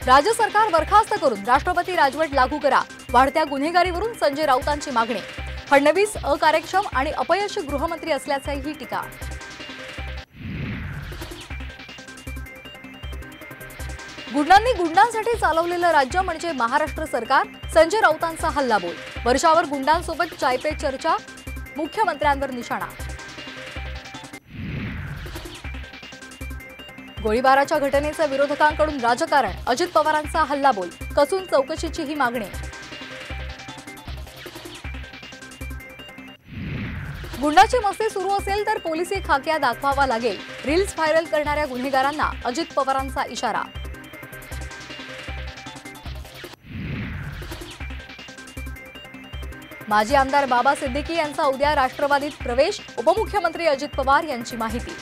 राज्य सरकार बरखास्त करून राष्ट्रपती राजवट लागू करा। वाढत्या गुन्हेगारीवरून संजय राऊतांची मागणी। फडणवीस अकार्यक्षम आणि अपयशी गृहमंत्री असल्याची टीका। गुंडांनी गुंडांसाठी चालवलेलं राज्य म्हणजे महाराष्ट्र सरकार। संजय राऊतांचा हल्लाबोल। वर्षावर गुंडांसोबत चाय पे चर्चा, मुख्यमंत्र्यांवर निशाणा। गोळीबाराच्या घटनेचं विरोधकांकडून राजकारण। अजित पवारांचा हल्लाबोल। कसून चौकशीची ही मागणी। गुंडाची मस्ती सुरू असेल तर पोलिसी खाक्या दाखवावा लागेल। रील्स व्हायरल करणाऱ्या गुन्हेगारांना अजित पवारांचा इशारा। माजी आमदार बाबा सिद्दीकी यांचा उद्या राष्ट्रवादीत प्रवेश। उपमुख्यमंत्री अजित पवार यांची माहिती।